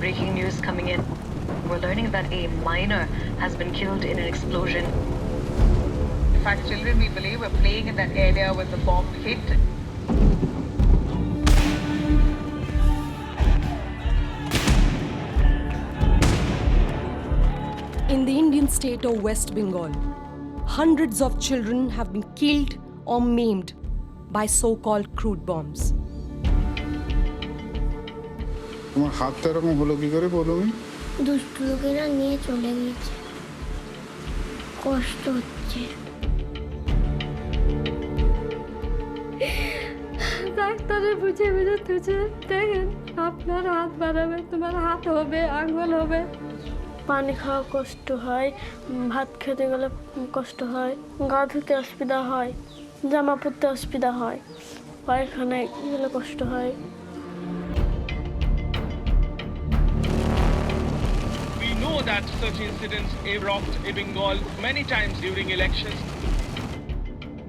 breaking news coming in. We're learning that a minor has been killed in an explosion. In fact, children, we believe, were playing in that area when the bomb hit. In the Indian state of West Bengal, hundreds of children have been killed or maimed by so-called crude bombs. তোমার হাতটা এরকম হলো কি করে বলো? দুষ্টু লোকেরা নিয়ে চলে গেছে, কষ্ট হচ্ছে। ডাক্তারে বুঝে বুঝে তুঝে দেখেন, আপনার হাত বাড়াবে, তোমার হাত হবে, আঙুল হবে। পানি খাওয়া কষ্ট হয়, ভাত খেতে গেলে কষ্ট হয়, গা ধুতে অসুবিধা হয়, জামা পরতে অসুবিধা হয়, পায়খানায় গেলে কষ্ট হয়। We know that such incidents erupt in Bengal many times during elections.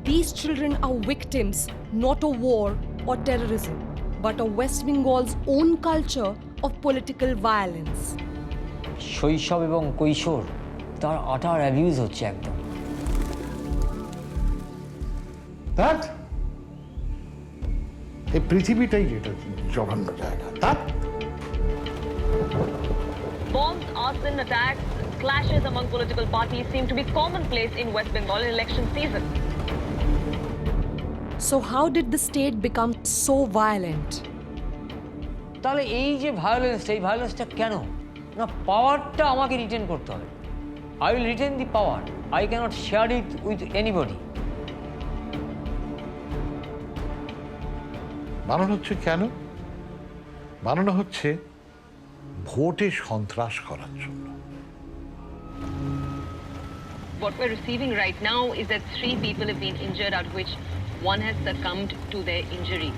These children are victims not of war or terrorism, but of West Bengal's own culture of political violence. শৈশব এবং কৈশোর তার আটার অ্যাবিউজ হচ্ছে একদম। That এই পৃথিবীটাই যেটা জঘন্য জায়গা। That Bombs, arson attacks, clashes among political parties seem to be commonplace in West Bengal in election season. So how did the state become so violent? তাহলে এই যে ভায়োলেন্সটা, এই ভায়োলেন্সটা কেন? না, পাওয়ারটা আমাকে রিটেন করতে হবে। I will retain the power, I cannot share it with anybody. বানানো হচ্ছে কেন? বানানো হচ্ছে ভোটে সন্ত্রাস করার জন্য। What we're receiving right now is that 3 people have been injured, out of which 1 has succumbed to their injury.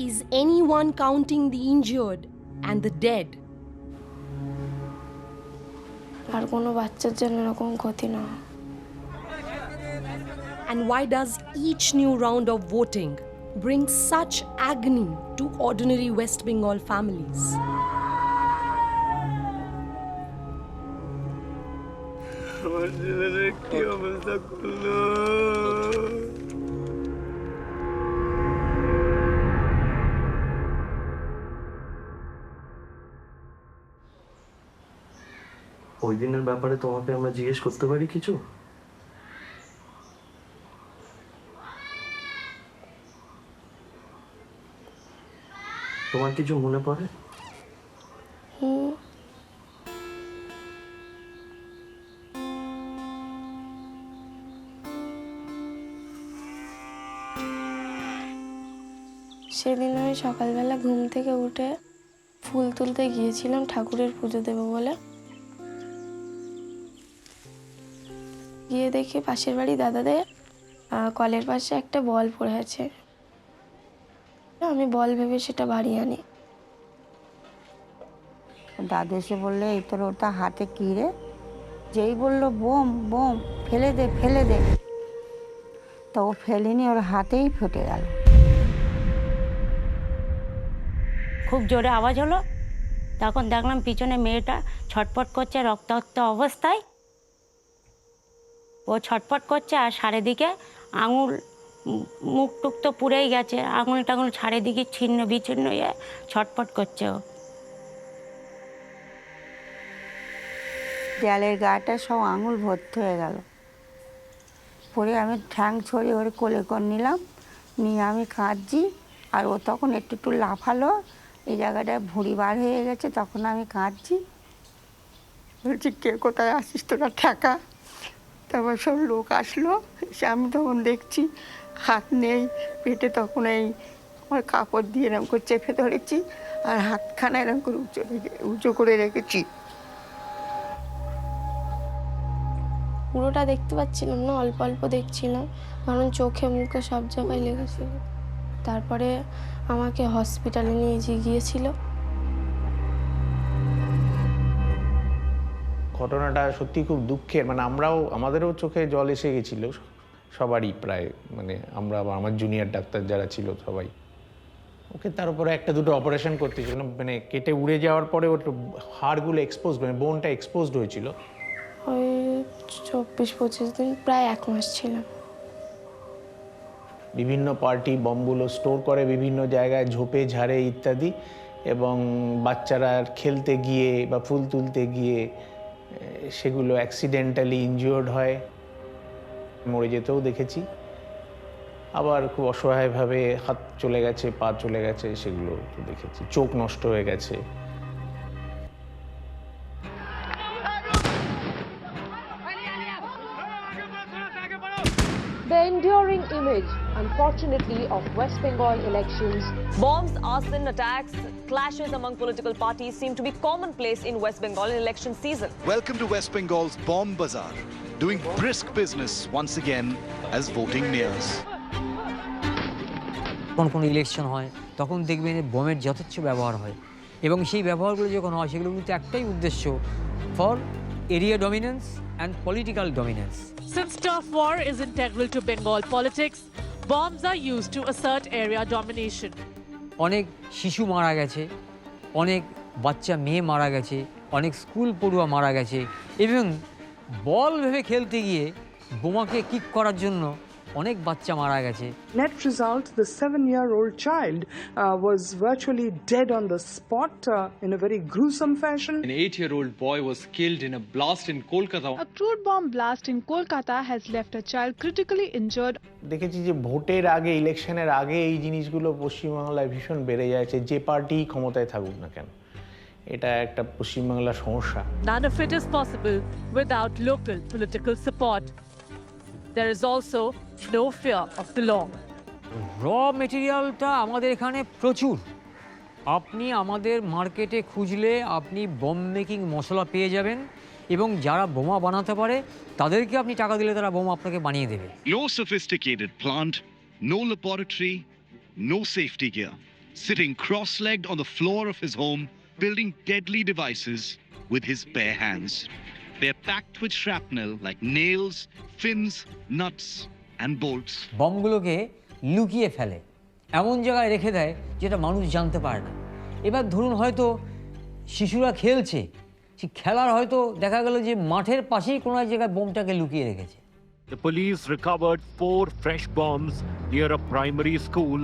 Is anyone counting the injured and the dead? আর কোনো বাচ্চার জন্য এরকম ক্ষতি না। And why does each new round of voting bring such agony to ordinary West Bengal families? আমার ছেলের কি অবস্থা করলো? ওই দিনের ব্যাপারে তোমাকে আমরা জিজ্ঞেস করতে পারি কিছু? তোমার কিছু মনে পড়ে? সেদিন আমি সকালবেলা ঘুম থেকে উঠে ফুল তুলতে গিয়েছিলাম ঠাকুরের পুজো দেবো বলে। গিয়ে দেখি পাশের বাড়ি দাদাদের কলের পাশে একটা বল পড়ে আছে। আমি বল ভেবে সেটা বাড়ি আনি। দাদু এসে বললে, এই তোর ওটা হাতে কি রে? যেই বললো বোম বোম, ফেলে দে ফেলে দে, তো ও ফেলেনি, ওর হাতেই ফেটে গেল। খুব জোরে আওয়াজ হলো, তখন দেখলাম পিছনে মেয়েটা ছটপট করছে রক্তাক্ত অবস্থায়। ও ছটপট করছে আর চারিদিকে আঙুল, মুখ টুক তো পুড়েই গেছে, আঙুল টাঙুল চারিদিকে ছিন্ন বিচ্ছিন্ন হয়ে ছটপট করছে ও। দেয়ালের গাটা সব আঙুল ভর্তি হয়ে গেল। পরে আমি ঠ্যাং ছড়িয়ে ওর কোলে করে নিলাম, নিয়ে আমি কাঁদছি। আর ও তখন একটু একটু লাফালো, এই জায়গাটায় ভুঁড়ি বার হয়ে গেছে। তখন আমি কাঁদছি, বলছি কে কোথায় আসিস তোরা ঠেকা। তারপর সব লোক আসলো, এসে আমি তখন দেখছি হাত নেই পেটে। তখন এই আমার কাপড় দিয়ে এরকম করে চেপে ধরেছি, আর হাতখানা এরকম করে উঁচু করে রেখেছি। পুরোটা দেখতে পাচ্ছিলাম না, অল্প অল্প দেখছিলাম, কারণ চোখে মুখে সব জায়গায় লেগেছিল। তারপরে আমাকে হসপিটালে নিয়ে গিয়েছিল। ঘটনাটা সত্যি খুব দুঃখের। মানে আমাদেরও চোখে জল এসে গেছিল সবারই প্রায়, মানে আমরা বা আমার জুনিয়র ডাক্তার যারা ছিল সবাই। ওকে তার উপরে একটা দুটো অপারেশন করতে ছিল, মানে কেটে উড়ে যাওয়ার পরে ওর হাড়গুলো এক্সপোজড, মানে বোনটা এক্সপোজড হয়েছিল। ওই 24-25 দিন, প্রায় 1 মাস ছিলাম। বিভিন্ন পার্টি বমগুলো স্টোর করে বিভিন্ন জায়গায়, ঝোপে ঝাড়ে ইত্যাদি, এবং বাচ্চারা খেলতে গিয়ে বা ফুল তুলতে গিয়ে সেগুলো অ্যাক্সিডেন্টালি ইনজিওর্ড হয়, মরে যেতেও দেখেছি। আবার খুব অসহায়ভাবে হাত চলে গেছে, পা চলে গেছে, সেগুলো দেখেছি। চোখ নষ্ট হয়ে গেছে। The enduring image, unfortunately, of West Bengal elections. Bombs, arson, attacks, clashes among political parties seem to be commonplace in West Bengal in election season. Welcome to West Bengal's Bomb Bazaar, doing brisk business once again as voting nears. যখন কোনো election হয় তখন দেখবেন বোমের যথেচ্ছ ব্যবহার হয়, এবং সেই ব্যবহারগুলো যখন হয় সেগুলো কিন্তু একটাই উদ্দেশ্য, for area dominance and political dominance. Since turf war is integral to Bengal politics, bombs are used to assert area domination. অনেক শিশু মারা গেছে, অনেক বাচ্চা মেয়ে মারা গেছে, অনেক স্কুল পড়ুয়া মারা গেছে, এবং বল ভেবে খেলতে গিয়ে বোমাকে কিক করার জন্য অনেক বাচ্চা মারা গেছে। Net result, the 7-year-old child was virtually dead on the spot in a very gruesome fashion. An 8-year-old boy was killed in a blast in Kolkata. A crude bomb blast in Kolkata has left a child critically injured. দেখেছি যে ভোটের আগে, ইলেকশনের আগে এই জিনিসগুলো পশ্চিমবাংলায় ভীষণ বেড়ে যাচ্ছে, যে পার্টি ক্ষমতায় থাকুক না কেন। এটা একটা পশ্চিমবাংলার সমস্যা। None of it is possible without local political support. There is also no fear of the law. র মেটেরিয়ালটা আমাদের এখানে প্রচুর। আপনি আমাদের মার্কেটে খুঁজলে আপনি বম মেকিং মশলা পেয়ে যাবেন, এবং যারা বোমা বানাতে পারে তাদেরকে আপনি টাকা দিলে তারা বোমা আপনাকে বানিয়ে দেবে। No sophisticated plant, no laboratory, no safety gear. Sitting cross-legged on the floor of his home, building deadly devices with his bare hands. They're packed with shrapnel like nails, fins, nuts and bolts. বমগুলোকে লুকিয়ে ফেলে, এমন জায়গায় রেখে দেয় যেটা মানুষ জানতে পারে না। এবার ধরুন হয়তো শিশুরা খেলছে, সে খেলার হয়তো দেখা গেল যে মাঠের পাশেই কোনো এক জায়গায় বোমটাকে লুকিয়ে রেখেছে। The police recovered 4 fresh bombs near a primary school.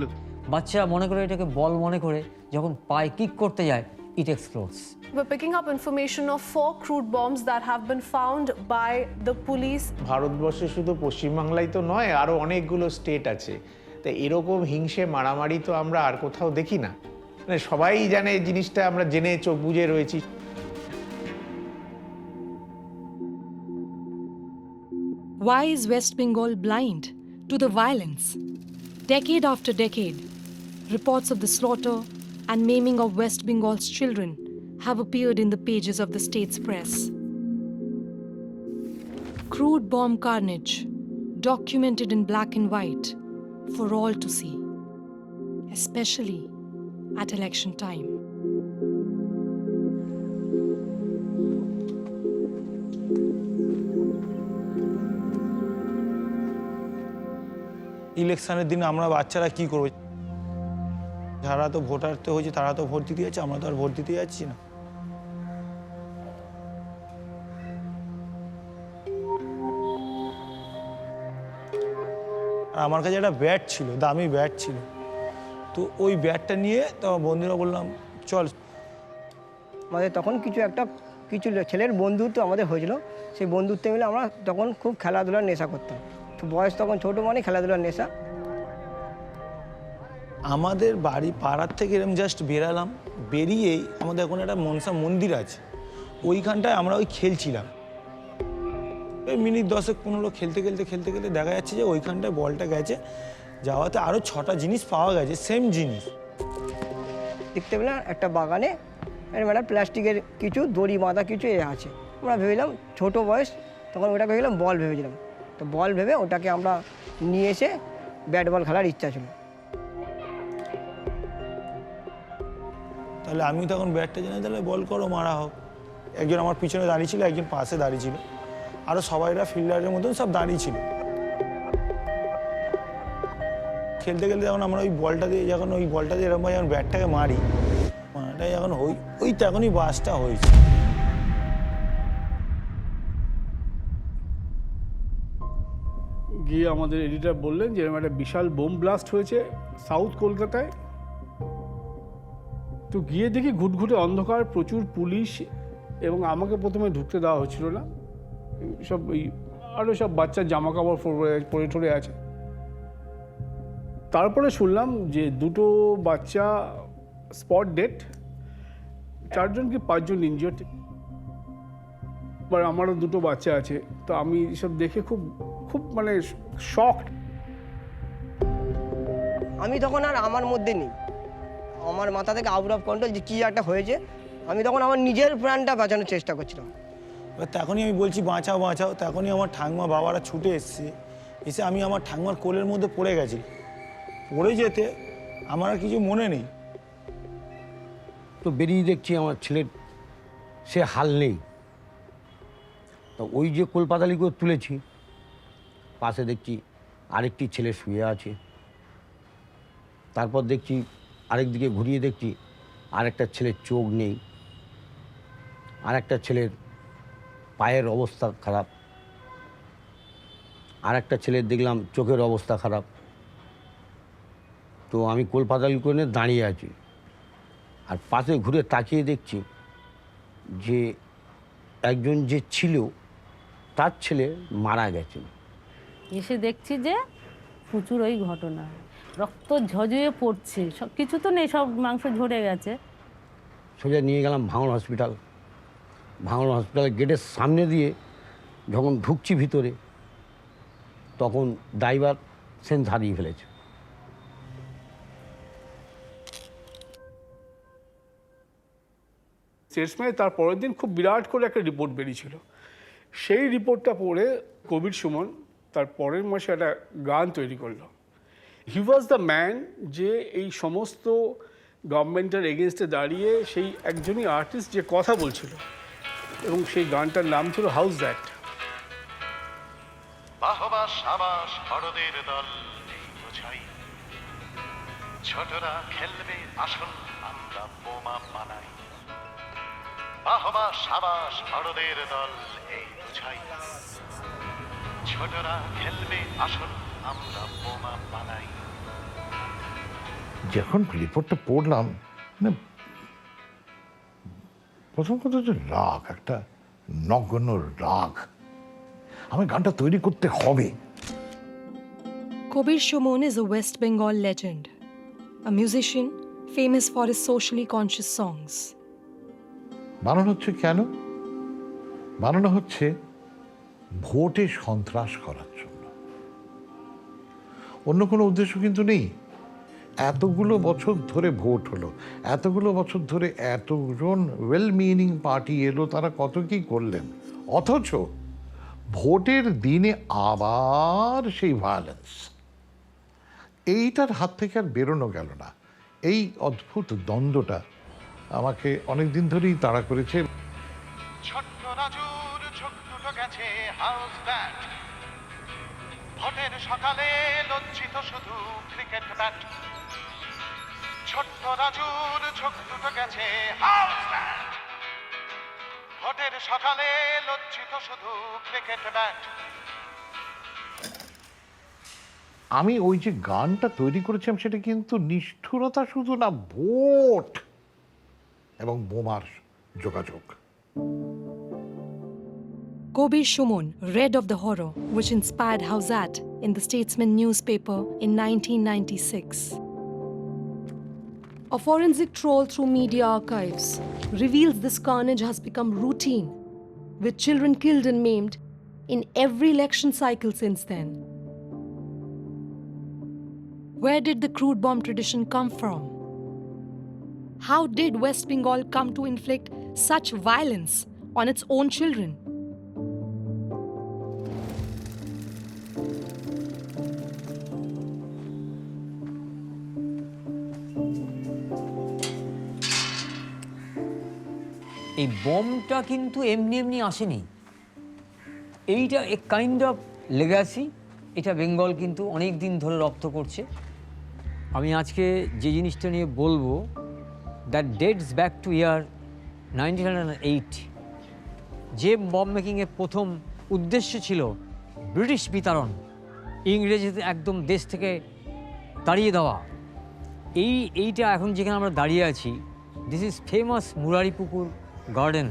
বাচ্চারা মনে করে এটাকে বল মনে করে যখন পায়ে কিক করতে যায়, it explodes. We're picking up information of 4 crude bombs that have been found by the police. ভারতবর্ষে শুধু পশ্চিমবাংলায় তো নয়, আরও অনেকগুলো স্টেট আছে। তো এরকম হিংসে মারামারি তো আমরা আর কোথাও দেখি না। মানে সবাই জানে এই জিনিসটা, আমরা জেনে চোখ বুজে রয়েছি। Why is West Bengal blind to the violence? Decade after decade, reports of the slaughter and maiming of West Bengal's children have appeared in the pages of the state's press. Crude bomb carnage, documented in black and white for all to see, especially at election time. ইলেকশনের দিন আমরা বাচ্চারা কি করব? যারা তো voter তো হয়েছে তারা তো ভোট দিতে যাচ্ছে, আমরা তো আর ভোট দিতে যাচ্ছি না। আর আমার কাছে একটা ব্যাট ছিল, দামি ব্যাট ছিল, তো ওই ব্যাটটা নিয়ে তো বন্ধুরা বললাম চল। আমাদের তখন কিছু ছেলের বন্ধুত্ব আমাদের হয়েছিল, সেই বন্ধুত্বে মিলে আমরা তখন খুব খেলাধুলার নেশা করতাম। তো বয়স তখন ছোটো, মানে খেলাধুলার নেশা। আমাদের বাড়ি পাড়ার থেকে এরকম জাস্ট বেরালাম, বেরিয়েই আমাদের এখন একটা মনসা মন্দির আছে, ওইখানটায় আমরা খেলছিলাম। ওই মিনিট 10-15 খেলতে খেলতে দেখা যাচ্ছে যে ওইখানটায় বলটা গেছে, যাওয়াতে আরও 6টা জিনিস পাওয়া গেছে, সেম জিনিস। দেখতে পেলাম একটা বাগানে একটা প্লাস্টিকের কিছু দড়ি বাঁধা কিছু আছে। আমরা ভেবেলাম ছোটো বয়স, তখন ওটা ভেবেলাম বল ভেবেছিলাম। তো বল ভেবে ওটাকে আমরা নিয়ে এসে ব্যাট বল খেলার ইচ্ছা ছিল। তাহলে আমি তখন ব্যাটটা জানি, তাহলে বল করো, মারা হোক। একজন আমার পিছনে দাঁড়িয়ে ছিল, একজন পাশে দাঁড়িয়ে ছিল, আরও সবাইরা ফিল্ডারের মতন সব দাঁড়িয়ে ছিল। খেলতে খেলতে যখন আমরা ওই বলটা দিয়ে এরকম যখন ব্যাটটাকে মারি, যখন ওই তখনই বাসটা হয়েছে। গিয়ে আমাদের এডিটর বললেন যে এরকম একটা বিশাল বোম ব্লাস্ট হয়েছে সাউথ কলকাতায়। তো গিয়ে দেখি ঘুটঘুটে অন্ধকার, প্রচুর পুলিশ, এবং আমাকে প্রথমে ঢুকতে দেওয়া হচ্ছিল না। সব ওই আরও সব বাচ্চার জামা কাপড় পরে টরে আছে। তারপরে শুনলাম যে 2 বাচ্চা স্পট ডেড, 4জন কি 5জন ইনজিওর্ড। এবার আমারও 2 বাচ্চা আছে। তো আমি সব দেখে খুব মানে শকড। আমি তখন আর আমার মধ্যে নেই, আমার মাথা থেকে আউট অফ কন্ট্রোল যে কী একটা হয়েছে। আমি তখন আমার নিজের প্রাণটা বাঁচানোর চেষ্টা করছিলাম। এবার তখনই আমি বলছি বাঁচাও বাঁচাও, তখনই আমার ঠাকুমা বাবারা ছুটে এসে আমি আমার ঠাকুমার কোলের মধ্যে পড়ে গেছি। পড়ে যেতে আমার আর কিছু মনে নেই। তো বেরিয়ে দেখছি আমার ছেলের সে হাল নেই। তো ওই যে কোলপাতালি করে তুলেছি, পাশে দেখছি আরেকটি ছেলে শুয়ে আছে। তারপর দেখছি আরেকদিকে ঘুরিয়ে দেখছি আরেকটা ছেলের চোখ নেই, আরেকটা ছেলের পায়ের অবস্থা খারাপ, আরেকটা ছেলের দেখলাম চোখের অবস্থা খারাপ। তো আমি কোলপাতালি করে দাঁড়িয়ে আছি, আর পাশে ঘুরে তাকিয়ে দেখছি যে একজন যে ছিল তার ছেলে মারা গেছে। এসে দেখছি যে প্রচুর ওই ঘটনা, রক্ত ঝরঝরে পড়ছে, সব কিছু তো নেই, সব মাংস ঝরে গেছে। সোজা নিয়ে গেলাম ভাঙড় হসপিটাল। ভাঙড় হসপিটালের গেটের সামনে দিয়ে যখন ঢুকছি ভিতরে, তখন ড্রাইভার সেন্স হারিয়ে ফেলেছে। শেষমেশ তার পরের দিন খুব বিরাট করে একটা রিপোর্ট বেরিয়েছিল। সেই রিপোর্টটা পড়ে কবির সুমন তার পরের মাসে একটা গান তৈরি করলো। হি ওয়াজ দ্য ম্যান, যে এই সমস্ত গভর্নমেন্টের এগেনস্টে দাঁড়িয়ে সেই একজনই আর্টিস্ট যে কথা বলছিল, এবং সেই গানটার নাম ছিল হাউস দ্যাট। বাহবা সাবাস বড়দের দল এই বোঝাই, ছোটরা খেলবে আসল আমরা বোমা বানাই। বাহবা সাবাস বড়দের দল এই বোঝাই, ছোটরা খেলবে আসল আমরা বোমা বানাই। যখন রিপোর্টটা পড়লাম, মানে প্রথম কথা হচ্ছে রাগ, একটা নগণ্য রাগ। আমি গানটা তৈরি করতে হবে। Kobir Suman is a West Bengal legend, a musician famous for his socially conscious songs. বানানো হচ্ছে কেন? বানানো হচ্ছে ভোটে সন্ত্রাস করার জন্য, অন্য কোনো উদ্দেশ্য কিন্তু নেই। এতগুলো বছর ধরে ভোট হলো, এতগুলো বছর ধরে এতজন ওয়েল মিনিং পার্টি এলো, তারা কত কি করলেন, অথচ ভোটের দিনে আবার সেই ভায়োলেন্স। এইটার হাত থেকে আর বেরোনো গেল না। এই অদ্ভুত দ্বন্দ্বটা আমাকে অনেক দিন ধরেই তাড়া করেছে। ছোট্ট রাজুর চোখ দুটো গেছে হাউস ব্যাট, ভোটের সকালে লজ্জিত শুধু ক্রিকেট ব্যাট। ছোট্ট রাজুর চোখ দুটো গেছে হাউস ব্যাট, ভোটের সকালে লজ্জিত শুধু ক্রিকেট ব্যাট। আমি ওই যে গানটা তৈরি করেছিলাম, সেটা কিন্তু নিষ্ঠুরতা শুধু না, ভোট এবং বোমার যোগাযোগ। Kobir Suman read of the horror which inspired Howzat in the Statesman newspaper in 1996. A forensic trawl through media archives reveals this carnage has become routine, with children killed and maimed in every election cycle since then. Where did the crude bomb tradition come from? How did West Bengal come to inflict such violence on its own children? এই বমটা কিন্তু এমনি এমনি আসেনি, এইটা এক kind of legacy. এটা বেঙ্গল কিন্তু অনেক দিন ধরে রপ্ত করছে, আমি আজকে যে জিনিসটা নিয়ে বলবো দ্যাট ডেটস ব্যাক টু ইয়ার 1908। যে বম মেকিংয়ের প্রথম উদ্দেশ্য ছিল ব্রিটিশ বিতাড়ন, ইংরেজিতে একদম দেশ থেকে তাড়িয়ে দেওয়া, এইটা এখন যেখানে আমরা দাঁড়িয়ে আছি, this is famous Muraripukur garden.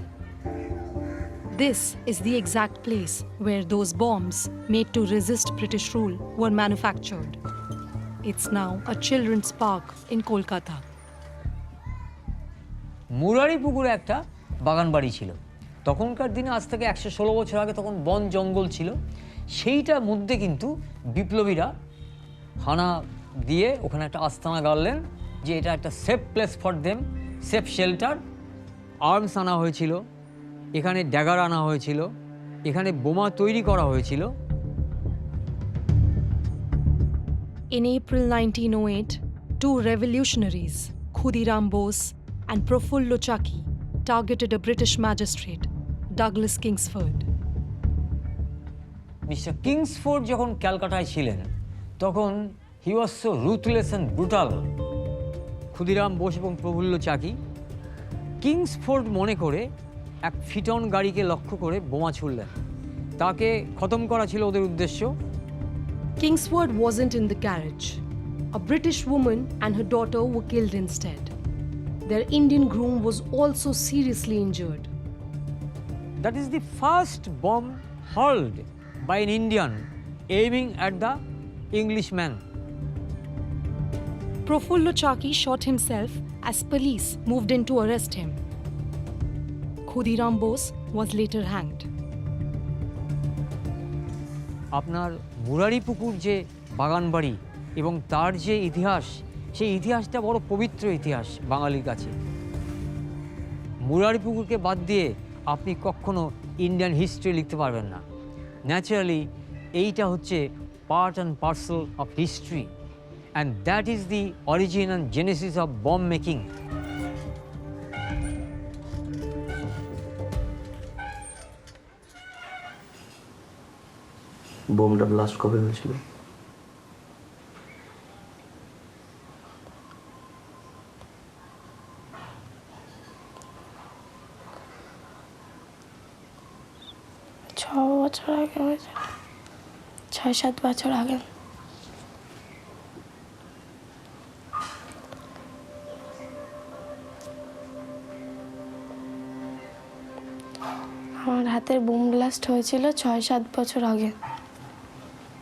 This is the exact place where those bombs made to resist British rule were manufactured. It's now a children's park in Kolkata. মুরারিপুকুরে একটা বাগান বাড়ি ছিল। তখনকার দিনে আজ থেকে 116 বছর আগে তখন বন জঙ্গল ছিল। সেইটার মধ্যে কিন্তু বিপ্লবীরা হানা দিয়ে ওখানে একটা আস্তানা গাড়লেন যে এটা একটা safe place for them, safe shelter. Arms আনা হয়েছিল, এখানে ড্যাগার আনা হয়েছিল, এখানে বোমা তৈরি করা হয়েছিল। In April 1908, two revolutionaries, Khudiram Bose and Profullo Chaki, targeted a British magistrate, Douglas Kingsford. Mister Kingsford যখন ক্যালকাটায় ছিলেন তখন he was so ruthless and brutal. Khudiram Bose এবং প্রফুল্ল চাকি কিংসফোর্ড মনে করে এক ফিটন গাড়িকে লক্ষ্য করে বোমা ছুড়লেন। তাকে খতম করা ছিল ওদের উদ্দেশ্য। Kingsford wasn't in the carriage. A British woman and her daughter were killed instead. Their Indian groom was also seriously injured. That is the first bomb hurled by an Indian aiming at the Englishman. Profullo Chaki shot himself as police moved in to arrest him. Khudiram Bose was later hanged. আপনার মুরারিপুকুর যে বাগান বাড়ি এবং তার যে ইতিহাস, সেই ইতিহাসটা বড় পবিত্র ইতিহাস বাঙালির কাছে। মুরারিপুকুরকে বাদ দিয়ে আপনি কখনো ইন্ডিয়ান হিস্ট্রি লিখতে পারবেন না। ন্যাচারালি এইটা হচ্ছে part and parcel of history, and that is the origin and genesis of bomb making. বোমটা ব্লাস্ট কবে হয়েছিল? বছর আগে হয়েছিল, 6-7 বছর আগে। আমার হাতের বোম ব্লাস্ট হয়েছিল 6-7 বছর আগে।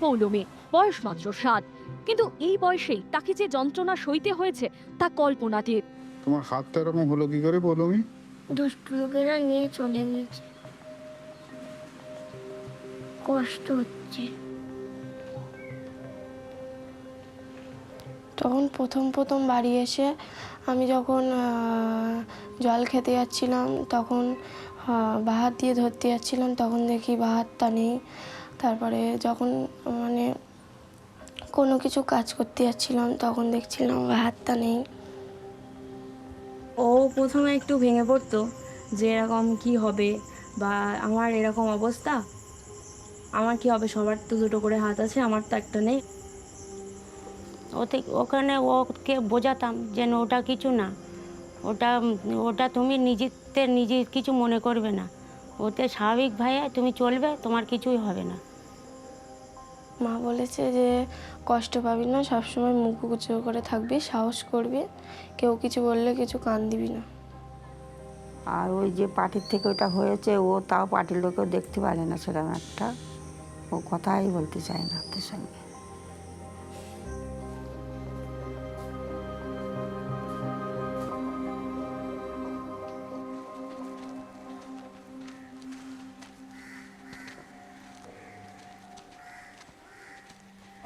পৌলমী বয়স মাত্র 7, কিন্তু এই বয়সেই তাকে যে যন্ত্রণা সইতে হয়েছে তা কল্পনাতীত। তোমার হাতটা এরকম হলো কি করে পৌলমী? দুষ্টু লোকেরা নিয়ে চলে গেছে, কষ্ট হচ্ছে। তখন প্রথম বাড়ি এসে আমি যখন জল খেতে যাচ্ছিলাম, তখন বাহাত দিয়ে ধরতে যাচ্ছিলাম, তখন দেখি বাহাতটা নেই। তারপরে যখন মানে কোনো কিছু কাজ করতে যাচ্ছিলাম, তখন দেখছিলাম বাহাতটা নেই। ও প্রথমে একটু ভেঙে পড়তো যে এরকম কি হবে, বা আমার এরকম অবস্থা, আমার কি হবে, সবার তো দুটো করে হাত আছে, আমার তো একটা নেই। ওখানে ওকে বোঝাতাম যে ওটা কিছু না, ওটা তুমি নিজে কিছু মনে করবে না, ওতে স্বাভাবিক ভাইয়া তুমি চলবে, তোমার কিছুই হবে না। মা বলেছে যে কষ্ট পাবি না, সবসময় মুখ উঁচু করে থাকবি, সাহস করবি, কেউ কিছু বললে কিছু কান দিবি না। আর ওই যে পার্টির থেকে ওটা হয়েছে, ও তাও পার্টির লোকেও দেখতে পারে না সেরকম একটা, ও কথাই বলতে চায় না তোর সঙ্গে।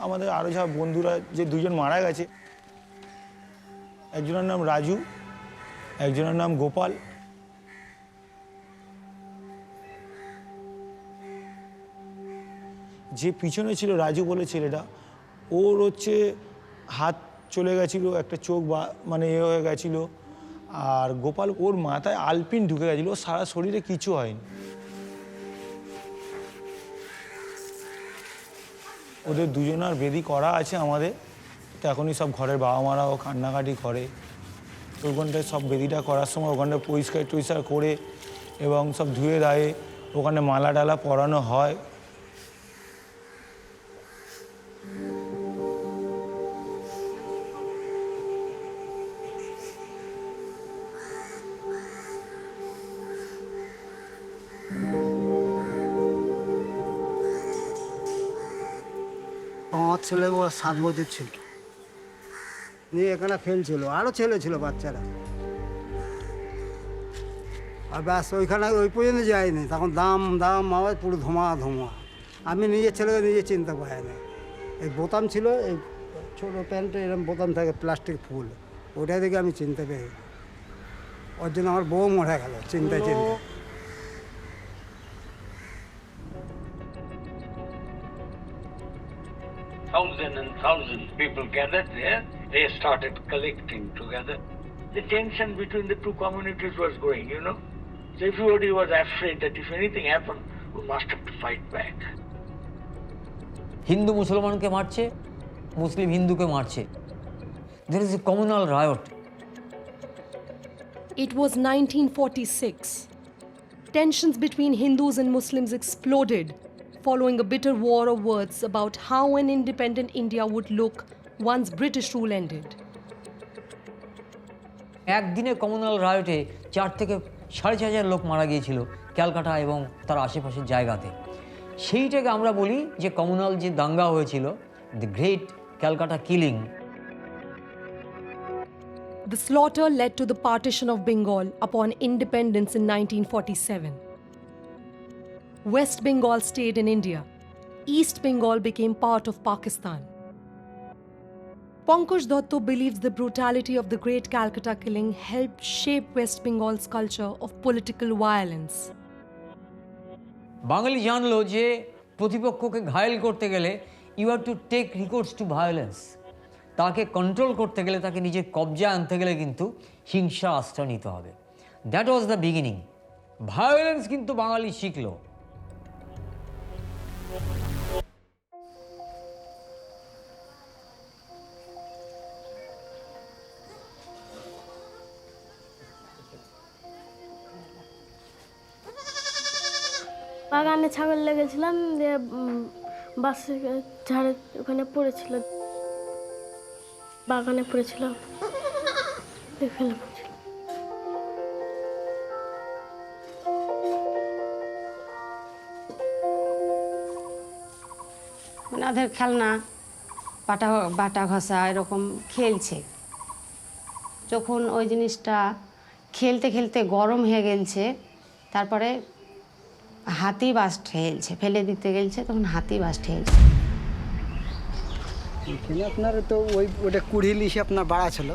আমাদের আরও যা বন্ধুরা যে দুজন মারা গেছে, একজনের নাম রাজু, একজনের নাম গোপাল। যে পিছনে ছিল রাজু বলে ছেলেটা, ওর হচ্ছে হাত চলে গেছিলো, একটা চোখ মানে এ হয়ে গেছিলো, আর গোপাল ওর মাথায় আলপিন ঢুকে গেছিলো, ওর সারা শরীরে কিছু হয়নি। ওদের দুজনার বেদি করা আছে আমাদের, তো এখনই সব ঘরের বাবা মারাও কান্নাকাটি করে। ওখানটায় সব বেদিটা করার সময় ওখানটা পরিষ্কার টরিষ্কার করে এবং সব ধুয়ে দেয়, ওখানে মালা ডালা পরানো হয়। আমার ছেলে 7 বছর ছিল, নিয়ে এখানে খেলছিল, আরও ছেলে ছিল বাচ্চারা। আর ব্যাস ওইখানে ওই পর্যন্ত যায়নি, তখন দাম আওয়াজ পুরো ধোঁয়া। আমি নিজের ছেলেকে নিজে চিনতে পারি না। এই বোতাম ছিল, এই ছোটো প্যান্টে এরকম বোতাম থাকে প্লাস্টিক ফুল, ওটা দেখে আমি চিনতে পেরে, ওর জন্য আমার বউ মরে গেল চিন্তায়। Thousands and thousands people gathered there. They started collecting together. The tension between the two communities was going, you know. So everybody was afraid that if anything happened, we must have to fight back. Hindu মুসলমানকে মারছে, মুসলিম হিন্দুকে মারছে। There is a communal riot. It was 1946. Tensions between Hindus and Muslims exploded following a bitter war of words about how an independent India would look once British rule ended. একদিনে communal রায়টে 4 থেকে 4,500 লোক মারা গিয়েছিল ক্যালকাটা এবং তার আশেপাশের জায়গাতে। সেইটাকে আমরা বলি যে কমিউনাল যে দাঙ্গা হয়েছিল, the great Calcutta killing. The slaughter led to the partition of Bengal upon independence in 1947. West Bengal stayed in India. East Bengal became part of Pakistan. Pankaj Datta believes the brutality of the Great Calcutta killing helped shape West Bengal's culture of political violence. Bangali জানলো যে প্রতিপক্ষকে ঘায়েল করতে গেলে you have to take recourse to violence. তাকে control করতে গেলে, তাকে নিজের কবজায় আনতে গেলে কিন্তু হিংসা আশ্রয় নিতে হবে। That was the beginning. Violence কিন্তু বাঙালি শিখলো। বাগানে ছাগল লেগেছিলাম, দিয়ে বাসে ঝাড়ে ওখানে পড়েছিল, বাগানে পড়েছিল, এখানে পড়েছিল। ওনাদের খেলনা বাটা ঘষা এরকম খেলছে, যখন ওই জিনিসটা খেলতে খেলতে গরম হয়ে গেছে, তারপরে হাতি বাস ঠেলছে, ফেলে দিতে গেলছে, তখন হাতি বাস ঠেলছে। এখানে আপনার তো ওটা কুড়িয়ে লিখে আপনার বাড়া ছিল,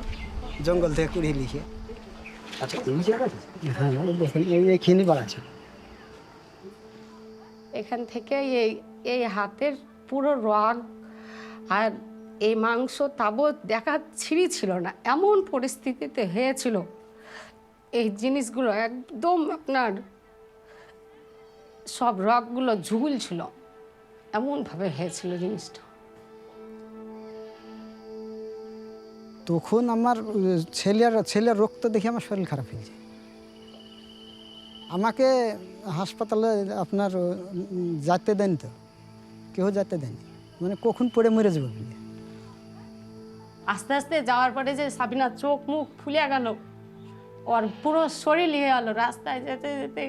জঙ্গল থেকে কুড়িয়ে লিখে। আচ্ছা, এই জায়গাটা? হ্যাঁ, এইখানে বাড়া ছিল। এখান থেকে এই হাতের পুরো রগ আর এই মাংস তাবৎ দেখা ছিঁড়ি ছিল না, এমন পরিস্থিতিতে হয়েছিল। এই জিনিসগুলো একদম আপনার সব রগগুলো ঝুল ছিল, এমনভাবে হয়েছিল জিনিসটা। তখন আমার ছেলের রক্ত দেখে আমার শরীর খারাপ হয়েছে। আমাকে হাসপাতালে আপনার যেতে দেন, তো কেউ যেতে দেয়নি, মানে কখন পড়ে মরে যাবো বলে। আস্তে আস্তে যাওয়ার পরে যে সাবিনার চোখ মুখ ফুলে গেল, ওর পুরো শরীর নিয়ে গেল। রাস্তায় যেতে যেতে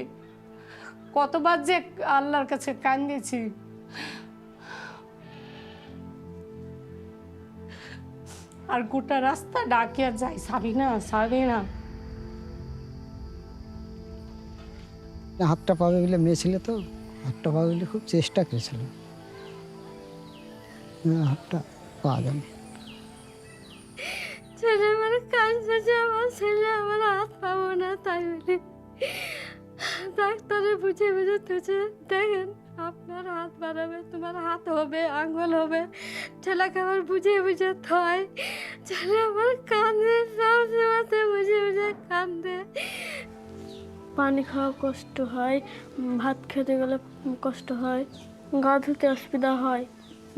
কতবার যে আল্লাহর কাছে কান্দিয়েছি। আর গোটা রাস্তা ডাকিয়া যাই, সাবিনা সাবিনা। হাতটা পাবে বলে মেয়ে ছিল, তো হাতটা পাবে বলে খুব চেষ্টা করেছিল, হাতটা পাওয়া যাবে। ছেলে আমার কাঁদছে যে আমার ছেলে আমার হাত পাবো না, তাই বলে ডাক্তারে বুঝে বুঝে তুছে, দেখেন আপনার হাত বাড়াবে, তোমার হাত হবে, আঙ্গুল হবে। ছেলেকে আবার বুঝে বুঝে থয়, ছেলে আমার কান্দে, সব সময়তে বুঝে বুঝে কান্দে। পানি খাওয়া কষ্ট হয়, ভাত খেতে গেলে কষ্ট হয়, গা ধুতে অসুবিধা হয়,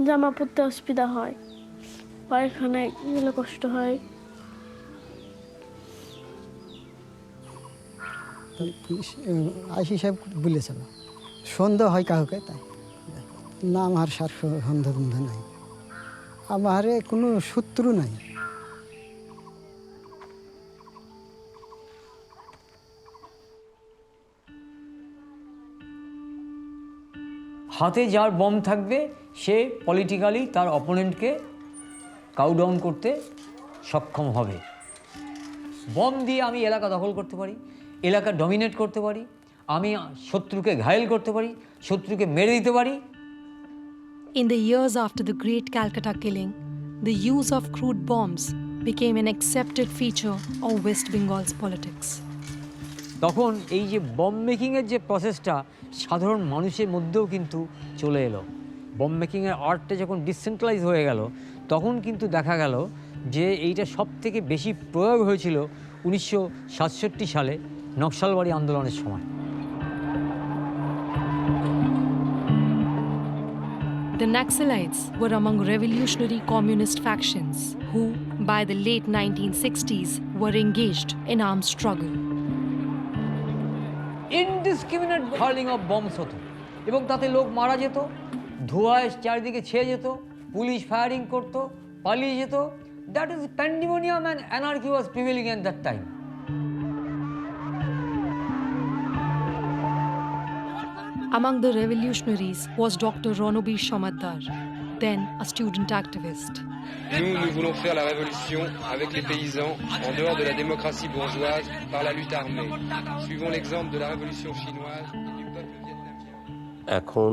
জামা পরতে অসুবিধা হয়। পায়খানায় গেলে কষ্ট হয়। আইসি সাহেব বলেছিল সন্দেহ হয় কাউকে, তাই না আমার সার সন্দেহ নাই, আমার কোনো শত্রু নাই। হাতে যার বম থাকবে সে পলিটিক্যালি তার অপোনেন্টকে কাউডাউন করতে সক্ষম হবে। বম দিয়ে আমি এলাকা দখল করতে পারি, এলাকা ডমিনেট করতে পারি, আমি শত্রুকে ঘায়েল করতে পারি, শত্রুকে মেরে দিতে পারি। In the years after the Great Calcutta killing, the use of crude bombs became an accepted feature of West Bengal's politics. তখন এই যে বম মেকিংয়ের যে প্রসেসটা সাধারণ মানুষের মধ্যেও কিন্তু চলে এলো। বম মেকিংয়ের আর্টটা যখন ডিসেন্ট্রালাইজ হয়ে গেল তখন কিন্তু দেখা গেল যে এইটা সব থেকে বেশি প্রয়োগ হয়েছিল 1967 সালে নকশালবাড়ি আন্দোলনের সময়। The Naxalites were among revolutionary communist factions who, by the late 1960s, were engaged in armed struggle. Indiscriminate hurling of bombs হতো এবং তাতে লোক মারা যেত, ধোঁয়ায় চারিদিকে ছেয়ে যেত, পুলিশ ফায়ারিং করত, পালিয়ে যেত। That is প্যান্ডিমোনিয়াম and anarchy was prevailing at that time. Among the revolutionaries was Dr. Ranobir Shamadar, then a student activist. Nous voulons faire la révolution avec les paysans, en dehors de la démocratie bourgeoise, par la lutte armée. Suivons l'exemple de la révolution chinoise et du peuple vietnamien. এখন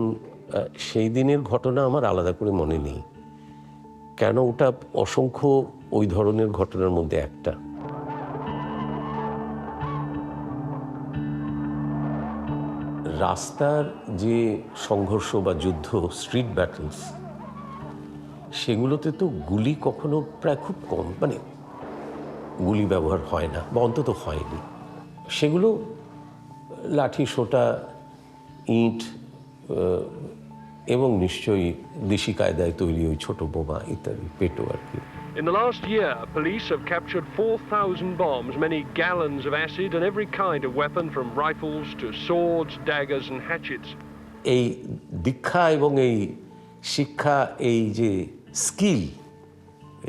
সেই দিনের ঘটনা আমার আলাদা করে মনে নেই, কেন ওটা অসংখ্য ওই ধরনের ঘটনার মধ্যে একটা। রাস্তার যে সংঘর্ষ বা যুদ্ধ, স্ট্রিট ব্যাটলস, সেগুলোতে তো গুলি কখনো প্রায় খুব কম, মানে গুলি ব্যবহার হয় না বা অন্তত হয়নি। সেগুলো লাঠি সোটা, ইট এবং নিশ্চয়ই দেশি কায়দায় তৈরি ওই ছোট বোমা ইত্যাদি, পেটো আর কি। In the last year, police have captured 4,000 bombs, many gallons of acid and every kind of weapon from rifles to swords, daggers and hatchets. এই দীক্ষা এবং এই শিক্ষা, এই যে স্কিল,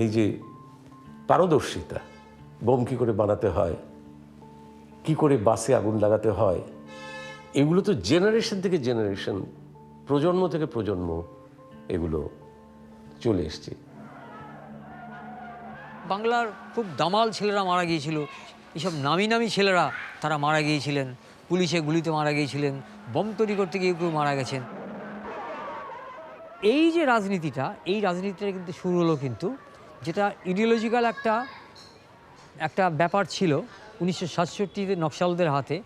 এই যে পারদর্শিতা, বোম কী করে বানাতে হয়, কি করে বাসে আগুন লাগাতে হয়, এগুলো তো জেনারেশন থেকে জেনারেশন, প্রজন্ম থেকে প্রজন্ম এগুলো চলে এসছে। বাংলার খুব দামাল ছেলেরা মারা গিয়েছিল, এইসব নামি নামি ছেলেরা তারা মারা গিয়েছিলেন, পুলিশে গুলিতে মারা গিয়েছিলেন, বম তৈরি করতে গিয়ে কেউ মারা গেছেন। এই যে রাজনীতিটা, এই রাজনীতিটা কিন্তু শুরু হলো কিন্তু যেটা ইডিওলজিক্যাল একটা ব্যাপার ছিল 1967-তে নকশালদের হাতে।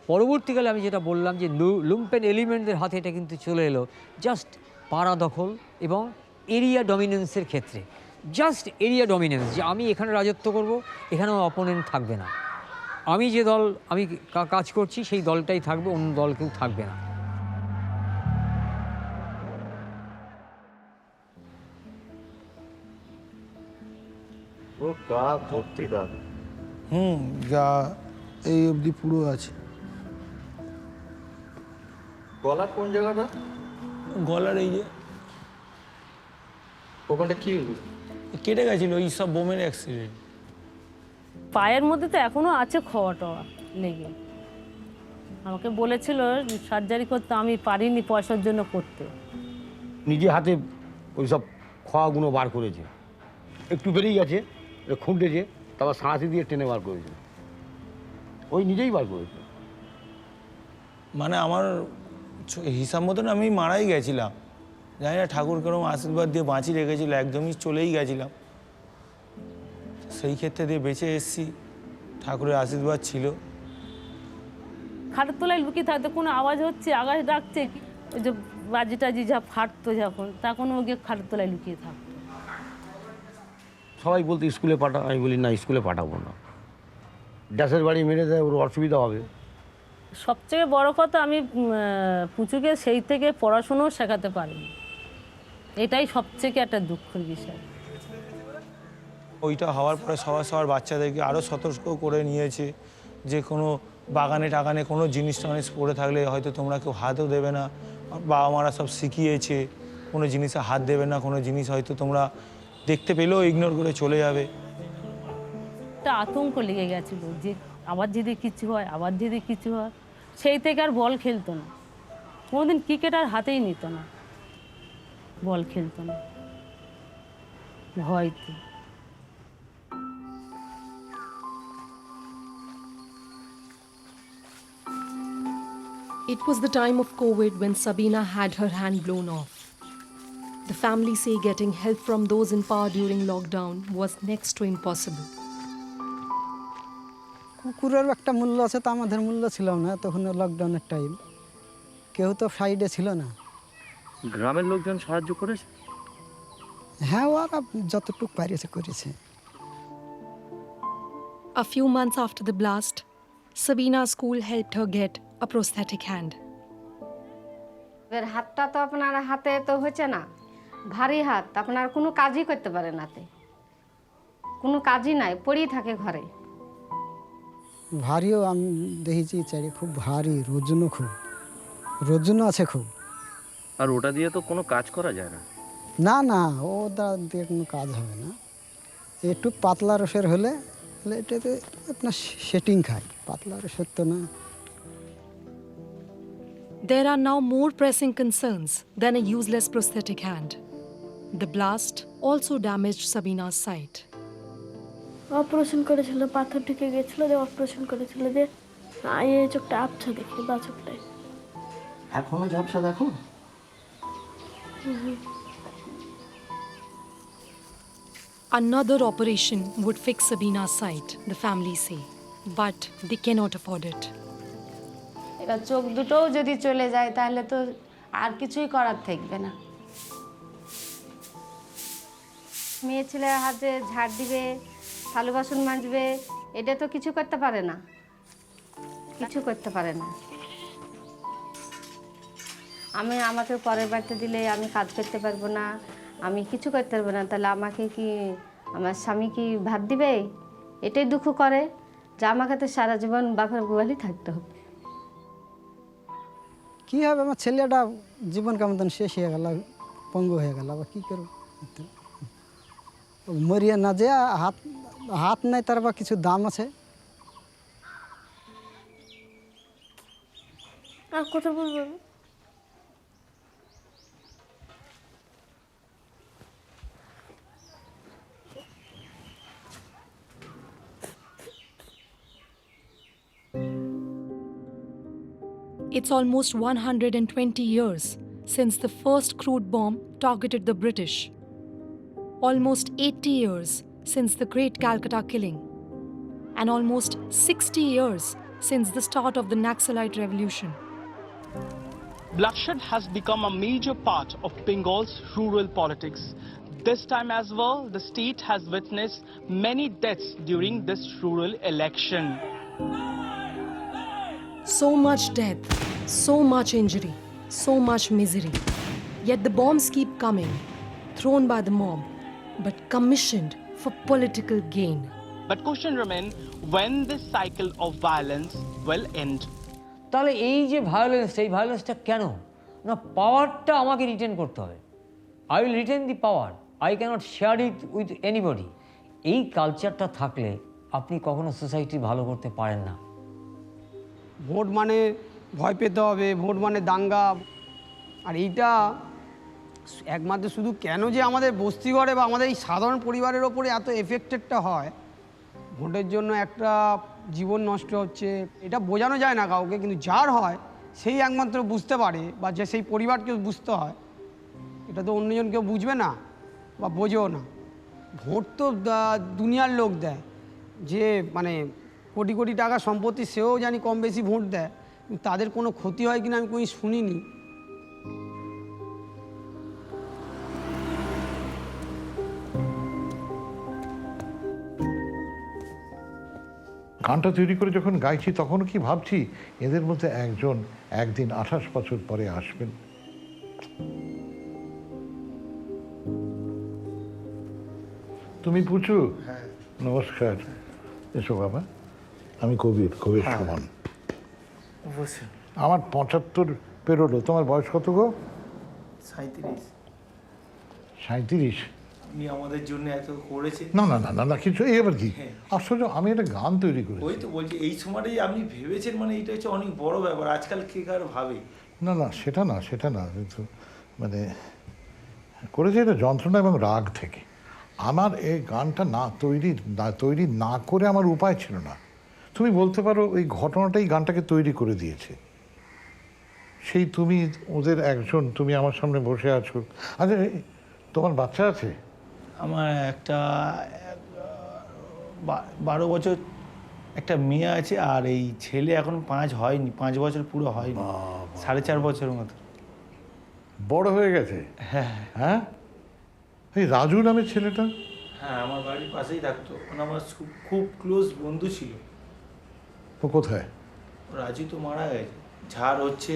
পরবর্তীকালে আমি যেটা বললাম যে লুম্পেন এলিমেন্টদের হাতে এটা কিন্তু চলে এলো জাস্ট পাড়া দখল এবং এরিয়া ডমিনেন্সের ক্ষেত্রে। জাস্ট এরিয়া ডমিনেন্স, যে আমি এখানে রাজত্ব করব, এখানেও অপোনেন্ট থাকবে না, আমি যে দল আমি কাজ করছি সেই দলটাই থাকবে, অন্য দল কেউ থাকবে না। যা এই অবধি পুরো আছে। গলার কোন জায়গাটা? গলার এই যে ওখানটা কি কেটে গেছিল ওই সব বোমের অ্যাক্সিডেন্ট। পায়ের মধ্যে তো এখনো আছে খাওয়া টাওয়া লেগে। আমাকে বলেছিল সার্জারি করতে, আমি পারিনি পয়সার জন্য করতে। নিজে হাতে ওই সব খাওয়াগুলো বার করেছে, একটু বেরিয়ে গেছে, খুঁটেছে, তারপর সাঁড়াশি দিয়ে টেনে বার করেছে, ওই নিজেই বার করেছে। মানে আমার হিসাব মতন আমি মারাই গেছিলাম, জানি না ঠাকুর কেরম আশীর্বাদ দিয়ে বাঁচিয়ে রেখেছিল, একদমই চলেই গেছিলাম। সেই ক্ষেত্রে দিয়ে বেঁচে এসেছি, ঠাকুরের আশীর্বাদ ছিল। খাটের তলায় লুকিয়ে থাকতো, কোনো আওয়াজ হচ্ছে, আকাশ ডাকছে, ওই যে বাজি টাজি যা ফাটতো যখন, তখন ও গিয়ে খাটের তলায় লুকিয়ে থাকতো। সবাই বলতো স্কুলে পাঠা, আমি বলি না, স্কুলে পাঠাবো না, গ্যাসের বাড়ি মেরে দেয়, ওর অসুবিধা হবে। সবচেয়ে বড় কথা, আমি পুচুকে সেই থেকে পড়াশুনোও শেখাতে পারিনি, এটাই সবচেয়ে একটা দুঃখের বিষয়। ওইটা হওয়ার পরে সবার বাচ্চাদেরকে আরও সতর্ক করে নিয়েছে যে কোনো বাগানে টাগানে কোনো জিনিস টানিস পড়ে থাকলে হয়তো তোমরা কেউ হাতও দেবে না। বাবা মারা সব শিখিয়েছে কোনো জিনিসে হাত দেবে না, কোনো জিনিস হয়তো তোমরা দেখতে পেলেও ইগনোর করে চলে যাবে। একটা আতঙ্ক লেগে গেছিলো যে আবার যদি কিছু হয়, আবার যদি কিছু হয়। সেই থেকে আর বল খেলতো না, কোনোদিন ক্রিকেট আর হাতেই নিত না, বল খেলতো না ভয়তে। It was the time of COVID when Sabina had her hand blown off. The family say getting help from those in power during lockdown was next to impossible. কুকুরের একটা মূল্য আছে, তো আমাদের মূল্য ছিল না তখন লকডাউনের টাইম, কেউ তো সাইডে ছিল না। গ্রামের লোকজন সাহায্য করেছে? হ্যাঁ, ওরা যতটুকু পারিয়েছে করেছে। A few months after the blast, Sabina's school helped her get a prosthetic hand. এবার হাতটা তো আপনার হাতে তো হচ্ছে না, ভারী হাত, আপনার কোনো কাজই করতে পারে না, কোনো কাজই নাই, পড়েই থাকে ঘরে। ভারীও আমি দেখেছি চারি, খুব ভারী, রোজনও আছে খুব। আর ওটা দিয়ে তো কোনো কাজ করা যায় না। না না, ওটা দিয়ে কোনো কাজ হবে না। একটু পাতলা রসের হলে এটাতে আপনার সেটিং খায়, পাতলা রসের তো না। There are now more pressing concerns than a useless prosthetic hand. The blast also damaged Sabina's sight. Operation করেছিল, পাথর ঢুকে গেছিল, যে অপারেশন করেছিল, যে এই চোখটা আবছা দেখি, বা চোখটায় এখনো ঝাপসা দেখো? Another operation would fix Sabina's sight, the family say, but they cannot afford it. এবার চোখ দুটোও যদি চলে যায় তাহলে তো আর কিছুই করার থাকবে না। মেয়ে ছেলের হাতে ঝাড় দিবে, থালু বাসন মাজবে, এটা তো কিছু করতে পারে না, কিছু করতে পারে না। আমাকে পরের বাড়িতে দিলে আমি কাজ করতে পারবো না, আমি কিছু করতে পারবো না, তাহলে আমাকে কি আমার স্বামী কি ভাত দিবে? এটাই দুঃখ করে যে আমাকে তো সারা জীবন বাপের গোয়ালি থাকতে হবে। কী হবে, আমার ছেলেটা জীবন কেমন শেষ হয়ে গেল, পঙ্গু হয়ে গেল, আবার কী করবো? মরিয়া না যে হাত নাই, তার আবার কিছু দাম আছে। আর কথা বলবো? It's almost 120 years since the first crude bomb targeted the British. Almost 80 years since the Great Calcutta killing. And almost 60 years since the start of the Naxalite revolution. Bloodshed has become a major part of Bengal's rural politics. This time as well, the state has witnessed many deaths during this rural election. So much death, so much injury, so much misery. Yet the bombs keep coming, thrown by the mob, but commissioned for political gain. But question remains when this cycle of violence will end. তাহলে এই যে violence, এই ভায়োলেন্সটা কেন না? পাওয়ারটা আমাকে retain করতে হবে। I will retain the power, I cannot share it with anybody. এই কালচারটা থাকলে আপনি কখনো সোসাইটি ভালো করতে পারেন না। ভোট মানে ভয় পেতে হবে, ভোট মানে দাঙ্গা। আর এইটা একমাত্র শুধু কেন যে আমাদের বস্তিঘরে বা আমাদের এই সাধারণ পরিবারের ওপরে এত এফেক্টেডটা হয়, ভোটের জন্য একটা জীবন নষ্ট হচ্ছে, এটা বোঝানো যায় না কাউকে, কিন্তু যার হয় সেই একমাত্র বুঝতে পারে, বা যে সেই পরিবারকে বুঝতে হয়। এটা তো অন্যজন কেউ বুঝবে না বা বোঝেও না। ভোট তো দুনিয়ার লোক দেয়, যে মানে কোটি কোটি টাকা সম্পত্তি সেও জানি কম বেশি ভোট দেয়, কিন্তু তাদের কোনো ক্ষতি হয় কিনা আমি কোনো শুনিনি। গানটা তৈরি করে যখন গাইছি তখন কি ভাবছি এদের মধ্যে একজন একদিন 28 বছর পরে আসবেন। তুমি পুচু? নমস্কার, এসো বাবা। আমি কবির সমান। আমার 75 পেরোলো। তোমার বয়স কত গো? 37। 37? উনি আমাদের জন্য এত করেছে। না না না না না কিছু, এই আবার কি আশ্চর্য। আমি একটা গান তৈরি করি। ওই তো বলছি, এই সময়টাই আপনি ভেবেছেন, মানে এটা হচ্ছে অনেক বড় ব্যাপার। আজকাল কে কার ভাবে? না না সেটা না কিন্তু মানে করেছে এটা যন্ত্রণা এবং রাগ থেকে। আমার এই গানটা তৈরি না করে আমার উপায় ছিল না। তুমি বলতে পারো ওই ঘটনাটাই গানটাকে তৈরি করে দিয়েছে। সেই তুমি ওদের একজন, তুমি আমার সামনে বসে আছো। আচ্ছা, তোমার বাচ্চা আছে? আমার একটা 12 বছর একটা মেয়ে আছে, আর এই ছেলে এখন 5 হয়নি, 5 বছর পুরো হয়নি, 4.5 বছরের মতো। বড় হয়ে গেছে? হ্যাঁ। এই রাজু নামের ছেলেটা? হ্যাঁ, আমার বাড়ির পাশেই থাকতো। আমার খুব ক্লোজ বন্ধু ছিল। ও কোথায়? রাজু তো মারা গেছে। ঝাড় হচ্ছে,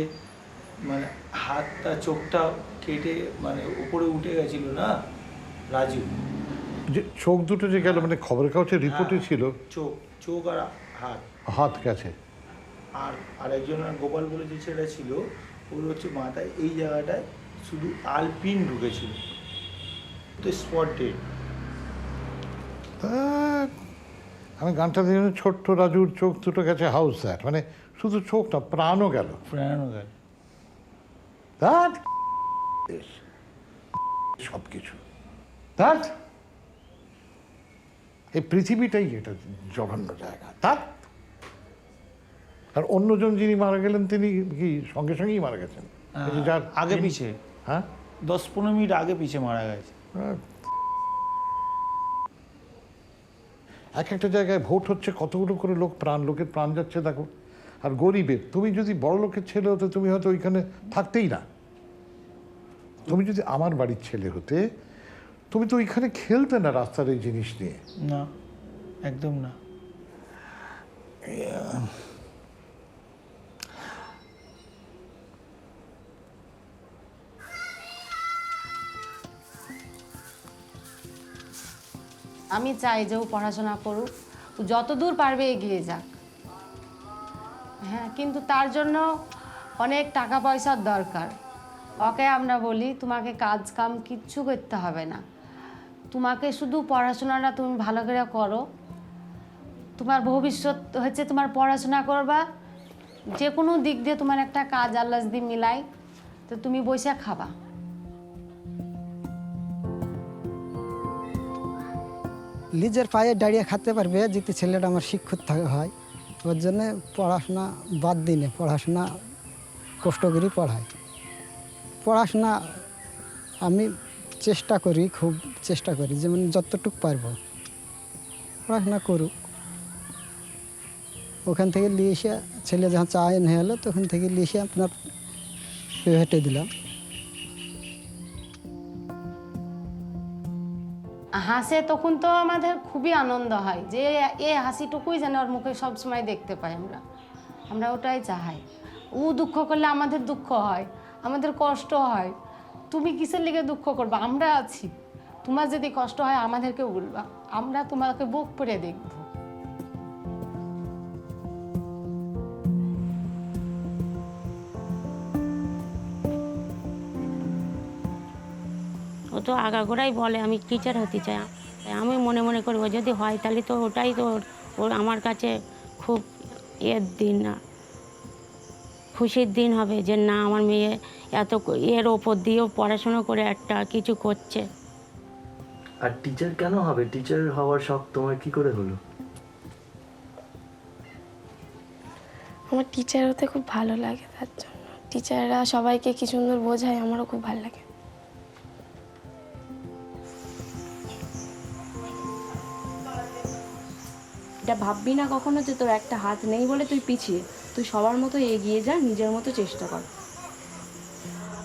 মানে হাতটা চোখটা কেটে মানে উপরে উঠে গেছিল না রাজু। যে চোখ দুটো যে গেল, মানে খবরের কাগজে রিপোর্টে ছিল চোখ আর হাত গেছে। আর আরেকজন গোপাল বলে যে ছেলেটা ছিল, ওর হচ্ছে মাথায় এই জায়গাটায় শুধু আলপিন ঢুকেছিল, তো স্পট ডেড। আমি গানটা দিয়ে ছোট্ট রাজুর চোখ দুটো গেছে হাউস দ্যাট, মানে শুধু চোখটা, প্রাণও গেল। সব কিছু এই পৃথিবীটাই এটা জঘন্য জায়গা। আর অন্যজন যিনি মারা গেলেন তিনি কি সঙ্গে সঙ্গেই মারা গেছেন? আগে পিছে, হ্যাঁ 10-15 মিনিট আগে পিছে মারা গেছে। এক একটা জায়গায় ভোট হচ্ছে, কতগুলো করে লোকের প্রাণ যাচ্ছে দেখো। আর গরিবের, তুমি যদি বড় লোকের ছেলে হতে তুমি হয়তো ওইখানে থাকতেই না। তুমি যদি আমার বাড়ির ছেলে হতে তুমি তো ওইখানে খেলতে না রাস্তার এই জিনিস নিয়ে। না, একদম না। আমি চাই যে ও পড়াশোনা করুক, ও যতদূর পারবে এগিয়ে যাক। হ্যাঁ, কিন্তু তার জন্য অনেক টাকা পয়সার দরকার। ওকে আমরা বলি তোমাকে কাজ কাম কিচ্ছু করতে হবে না, তোমাকে শুধু পড়াশোনাটা তুমি ভালো করে করো। তোমার ভবিষ্যৎ হচ্ছে তোমার পড়াশোনা করবা, যে কোনো দিক দিয়ে তোমার একটা কাজ আল্লাহ যদি মিলাই তো তুমি বসে খাবা। নিজের পায়ে দাঁড়িয়ে খেতে পারবে যদি ছেলেটা আমার শিক্ষিত হয়। ওর জন্যে পড়াশোনা বাদ দিনে পড়াশোনা কষ্ট করে পড়ায়। পড়াশোনা আমি চেষ্টা করি, খুব চেষ্টা করি, যেমন যতটুকু পারবো পড়াশোনা করুক। ওখান থেকে নিয়ে এসে ছেলে যখন চা এনে হলো তখন থেকে নিয়ে এসে আপনার হেঁটে দিলাম। হাসে তখন তো আমাদের খুবই আনন্দ হয় যে এই হাসিটুকুই যেন ওর মুখে সবসময় দেখতে পাই। আমরা ওটাই চাই। ও দুঃখ করলে আমাদের দুঃখ হয়, আমাদের কষ্ট হয়। তুমি কিসের লিগে দুঃখ করবা? আমরা আছি। তোমার যদি কষ্ট হয় আমাদেরকে বলবা, আমরা তোমাকে বুক করে দেখব। ও তো আগাগোড়াই বলে আমি টিচার হতে চাই। আমি মনে মনে করি ও যদি হয় তাহলে তো ওটাই তো ওর আমার কাছে খুব দিন না, খুশির দিন হবে যে না আমার মেয়ে এত এর ওপর দিয়েও পড়াশোনা করে একটা কিছু করছে। আর টিচার কেন হবে? টিচার হওয়ার শখ তোমার কি করে হলো? আমার টিচার হতে খুব ভালো লাগে, তার জন্য। টিচাররা সবাইকে কি সুন্দর বোঝায়, আমারও খুব ভালো লাগে। এটা ভাববি না কখনো যে তোর একটা হাত নেই বলে তুই পিছিয়ে। তুই সবার মতো এগিয়ে যা, নিজের মতো চেষ্টা কর।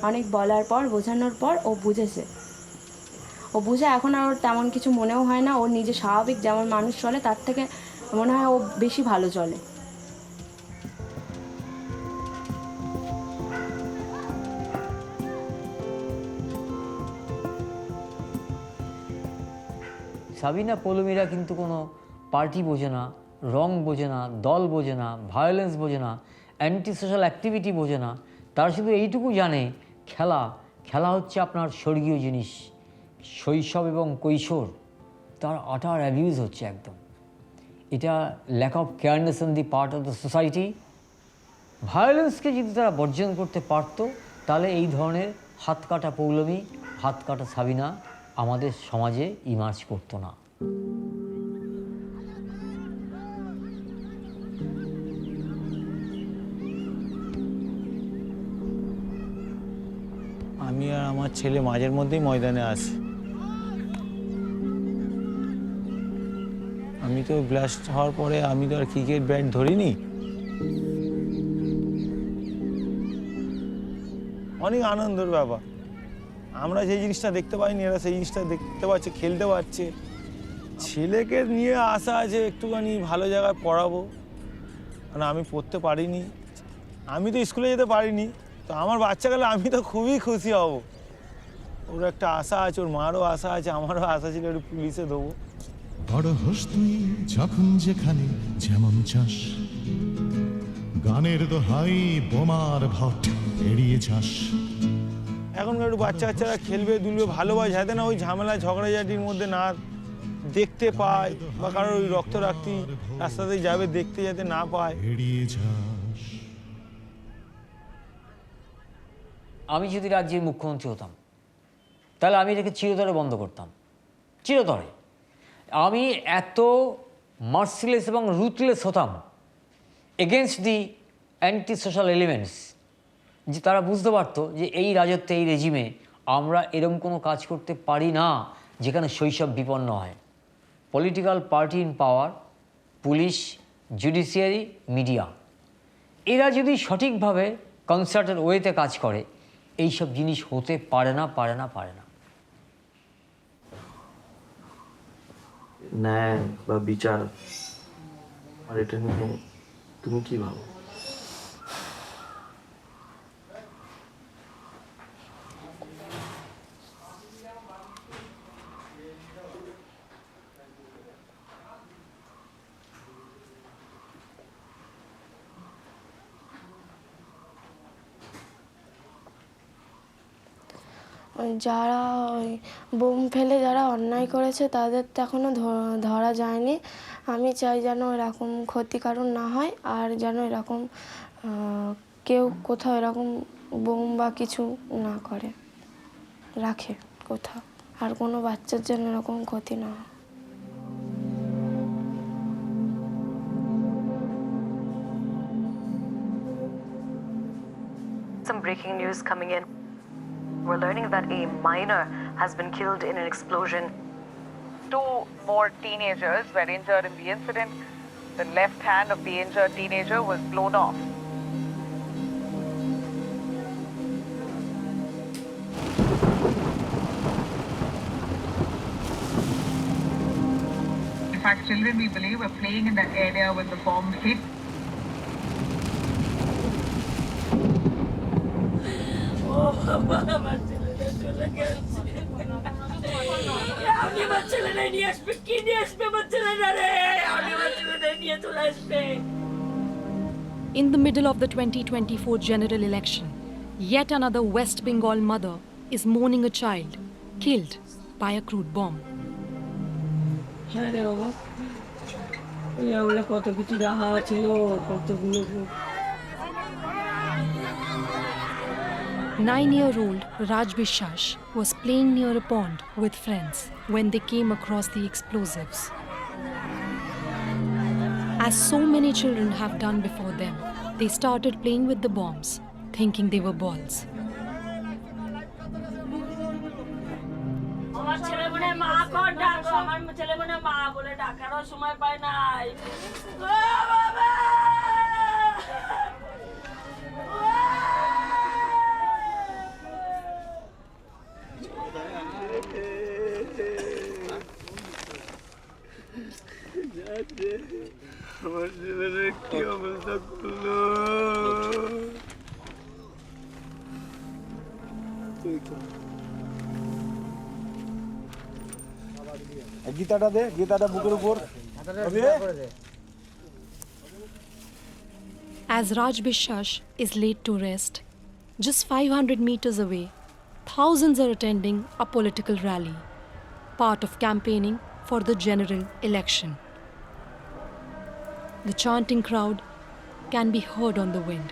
অনেক বলার পর, বোঝানোর পর ও বুঝেছে। ও বুঝে এখন আর ওর তেমন কিছু মনেও হয় না। ওর নিজে স্বাভাবিক যেমন মানুষ চলে তার থেকে মনে হয় ও বেশি ভালো চলে। সাবিনা পৌলমীরা কিন্তু কোনো পার্টি বোঝে না, রং বোঝে না, দল বোঝে না, ভায়োলেন্স বোঝে না, অ্যান্টি সোশ্যাল অ্যাক্টিভিটি বোঝে না। তারা শুধু এইটুকু জানে খেলা, খেলা হচ্ছে আপনার স্বর্গীয় জিনিস। শৈশব এবং কৈশোর তার আটার অ্যাবিউজ হচ্ছে একদম। এটা lack of careness on the part of the society. ভায়োলেন্সকে যদি তারা বর্জন করতে পারতো, তাহলে এই ধরনের হাত কাটা পৌলমী, হাত কাটা সাবিনা আমাদের সমাজে ইমার্জ করতো না। আমি আর আমার ছেলে মাঝের মধ্যেই ময়দানে আসি। আমি তো ব্লাস্ট হওয়ার পরে আমি তো আর ক্রিকেট ব্যাট ধরিনি। অনেক আনন্দের ব্যাপার। আমরা যে জিনিসটা দেখতে পাইনি, এরা সেই জিনিসটা দেখতে পাচ্ছে, খেলতে পারছে। ছেলেকে নিয়ে আসা আছে একটুখানি ভালো জায়গায় পড়াবো, কারণ আমি পড়তে পারিনি, আমি তো স্কুলে যেতে পারিনি। তো আমার বাচ্চা গেলে আমি তো খুবই খুশি হব। ওর একটা আশা আছে, ওর মারও আশা আছে, আমারও আশা ছিল একটু পুলিশে দেবো। বড় হোস তুই যখন যেখানে যেমন চাস, গানের দোহাই বোমার ভট এড়িয়ে যাস। এখনকার একটু বাচ্চা কাচ্চারা খেলবে দুলবে ভালোবাসে, যাতে না ওই ঝামেলা ঝগড়াঝাটির মধ্যে না দেখতে পায়, বা কারোর ওই রক্তরাক্তি রাস্তাতে যাবে দেখতে যাতে না পায়। এড়িয়ে যাস। আমি যদি রাজ্যের মুখ্যমন্ত্রী হতাম, তাহলে আমি এটাকে চিরতরে বন্ধ করতাম, চিরতরে। আমি এত মার্সিলেস এবং রুথলেস হতাম এগেনস্ট দি অ্যান্টি সোশ্যাল এলিমেন্টস, যে তারা বুঝতে পারতো যে এই রাজত্বে, এই রেজিমে আমরা এরকম কোনো কাজ করতে পারি না যেখানে শৈশব বিপন্ন হয়। Political party in power, police, judiciary, media, এরা যদি সঠিকভাবে কনসার্টেড ওয়েতে কাজ করে, এইসব জিনিস হতে পারে না, পারে না, পারে না। ন্যায় বা বিচার, আর এটা নিয়ে তুমি কি ভাবো? যারা ওই বোম ফেলে যারা অন্যায় করেছে তাদের তো এখনও ধরা যায়নি। আমি চাই যেন এরকম ক্ষতি কারণ না হয়, আর যেন এরকম কেউ কোথাও এরকম বোম বা কিছু না করে রাখে কোথাও, আর কোনো বাচ্চার জন্য এরকম ক্ষতি না হয়। Some breaking news coming in. We're learning that a minor has been killed in an explosion. 2 more teenagers were injured in the incident. The left hand of the injured teenager was blown off. In fact, children, we believe, were playing in that area when the bomb hit. In the middle of the 2024 general election, yet another West Bengal mother is mourning a child killed by a crude bomb. কত কিছু রাহা ছিল, কতগুলো 9-year-old Raj Bishash was playing near a pond with friends when they came across the explosives. As so many children have done before them, they started playing with the bombs, thinking they were balls. আমার ছেলে মনে মা কর ডাকো, আমার ছেলে মনে মা বলে ডাকারও সময় পায় নাই। আমার ছেলের কি অবস্থা করলো। গীতাটা দে, গীতাটা বুকের উপর। As Raj Bishash is laid to rest, just 500 meters away, thousands are attending a political rally, part of campaigning for the general election. The chanting crowd can be heard on the wind.